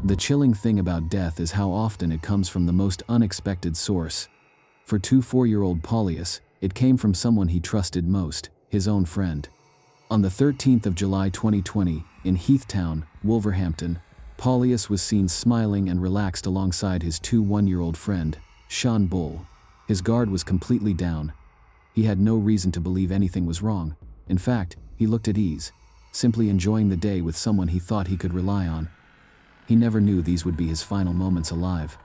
The chilling thing about death is how often it comes from the most unexpected source. For 4-year-old Paulius, it came from someone he trusted most, his own friend. On the 13th of July 2020, in Heathtown, Wolverhampton, Paulius was seen smiling and relaxed alongside his 1-year-old friend, Sean Bull. His guard was completely down. He had no reason to believe anything was wrong. In fact, he looked at ease, simply enjoying the day with someone he thought he could rely on. He never knew these would be his final moments alive.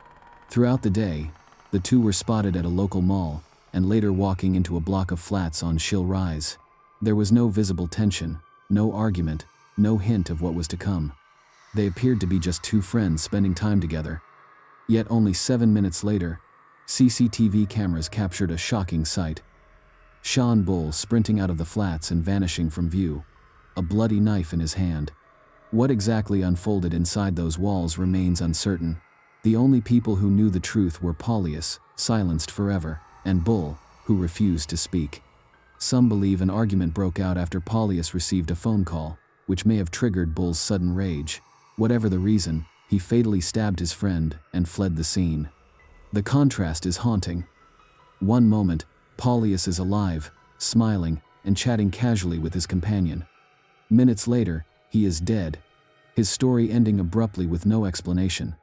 Throughout the day, the two were spotted at a local mall, and later walking into a block of flats on 𝐿. There was no visible tension, no argument, no hint of what was to come. They appeared to be just two friends spending time together. Yet only 7 minutes later, CCTV cameras captured a shocking sight. Sean Bull sprinting out of the flats and vanishing from view, a bloody knife in his hand. What exactly unfolded inside those walls remains uncertain. The only people who knew the truth were Paulius, silenced forever, and Bull, who refused to speak. Some believe an argument broke out after Paulius received a phone call, which may have triggered Bull's sudden rage. Whatever the reason, he fatally stabbed his friend and fled the scene. The contrast is haunting. One moment, Paulius is alive, smiling, and chatting casually with his companion. Minutes later, he is dead, his story ending abruptly with no explanation.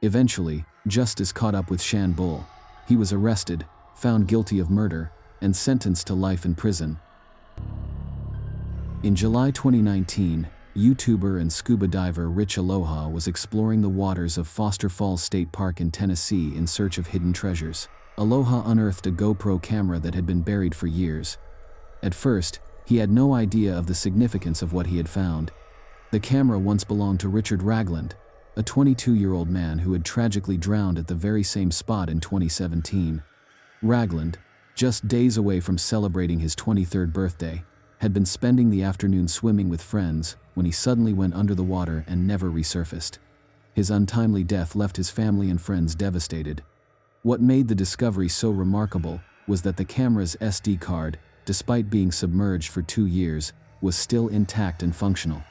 Eventually, justice caught up with Sean Bull. He was arrested, found guilty of murder, and sentenced to life in prison. In July 2019, YouTuber and scuba diver 𝐟𝐨𝐫𝐸 was exploring the waters of Foster Falls State Park in Tennessee in search of hidden treasures. 𝐟𝐨𝐫𝐸 unearthed a GoPro camera that had been buried for years. At first, he had no idea of the significance of what he had found. The camera once belonged to Richard Ragland, a 22-year-old man who had tragically drowned at the very same spot in 2017. Ragland, just days away from celebrating his 23rd birthday, had been spending the afternoon swimming with friends when he suddenly went under the water and never resurfaced. His untimely death left his family and friends devastated. What made the discovery so remarkable was that the camera's SD card, despite being submerged for 2 years, was still intact and functional.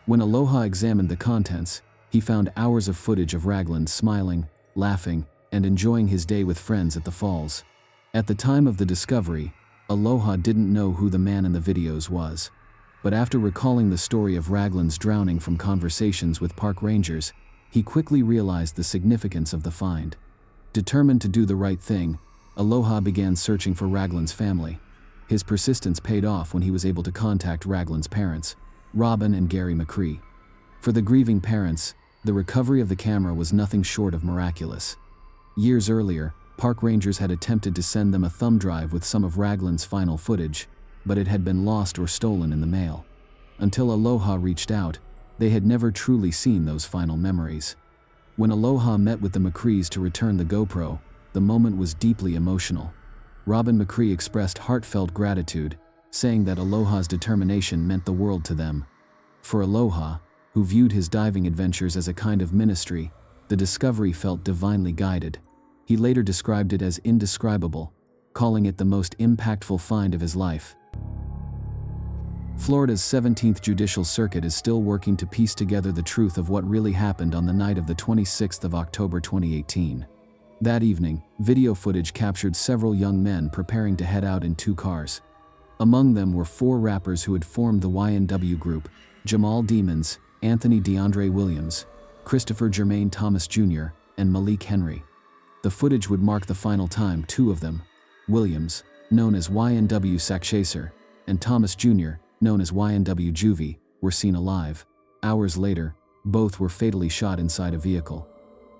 When 𝐟𝐨𝐫𝐸 examined the contents, he found hours of footage of Ragland smiling, laughing, and enjoying his day with friends at the falls. At the time of the discovery, 𝐟𝐿𝐵𝐸 didn't know who the man in the videos was. But after recalling the story of Ragland's drowning from conversations with park rangers, he quickly realized the significance of the find. Determined to do the right thing, 𝐟𝐿𝐵𝐸 began searching for Ragland's family. His persistence paid off when he was able to contact Ragland's parents, Robin and Gary McCree. For the grieving parents, the recovery of the camera was nothing short of miraculous. Years earlier, park rangers had attempted to send them a thumb drive with some of Ragland's final footage, but it had been lost or stolen in the mail. Until 𝐟𝐿𝐵𝐸 reached out, they had never truly seen those final memories. When 𝐟𝐿𝐵E𝐸 met with the McCrees to return the GoPro, the moment was deeply emotional. Robin McCree expressed heartfelt gratitude, saying that 𝐟𝐿𝐵E's determination meant the world to them. For 𝐟𝐿𝐵E𝐸, who viewed his diving adventures as a kind of ministry, the discovery felt divinely guided. He later described it as indescribable, calling it the most impactful find of his life. Florida's 17th Judicial Circuit is still working to piece together the truth of what really happened on the night of the 26th of October 2018. That evening, video footage captured several young men preparing to head out in 2 cars. Among them were 4 rappers who had formed the YNW group: Jamal Demons, Anthony DeAndre Williams, Christopher Jermaine Thomas Jr., and Malik Henry. The footage would mark the final time 2 of them, Williams, known as YNW 𝐶𝐶, and Thomas Jr., known as YNW Juvie, were seen alive. Hours later, both were fatally shot inside a vehicle.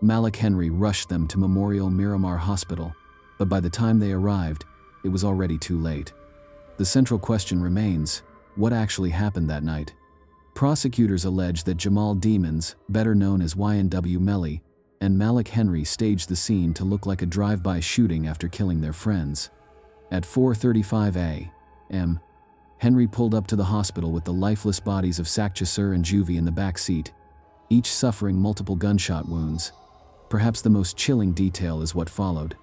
Malik Henry rushed them to Memorial Miramar Hospital, but by the time they arrived, it was already too late. The central question remains: what actually happened that night? Prosecutors allege that Jamal Demons, better known as YNW Melly, and Malik Henry staged the scene to look like a drive-by shooting after killing their friends. At 4:35 a.m., Henry pulled up to the hospital with the lifeless bodies of 𝐶𝐶 and Juvie in the back seat, each suffering multiple gunshot wounds. Perhaps the most chilling detail is what followed.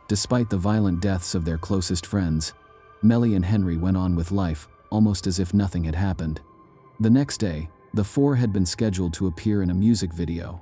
Despite the violent deaths of their closest friends, Melly and Henry went on with life, almost as if nothing had happened. The next day, the 4 had been scheduled to appear in a music video.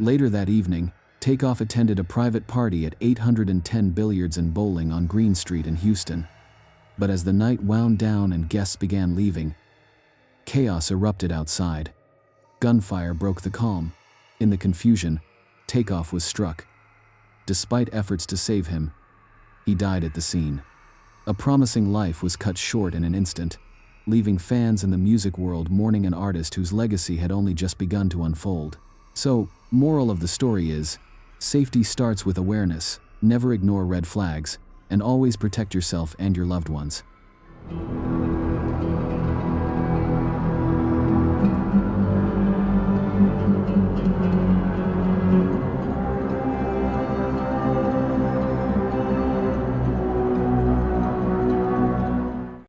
Later that evening, Takeoff attended a private party at 810 Billiards and Bowling on Green Street in Houston. But as the night wound down and guests began leaving, chaos erupted outside. Gunfire broke the calm. In the confusion, Takeoff was struck. Despite efforts to save him, he died at the scene. A promising life was cut short in an instant, leaving fans in the music world mourning an artist whose legacy had only just begun to unfold. So, moral of the story is, safety starts with awareness, never ignore red flags, and always protect yourself and your loved ones.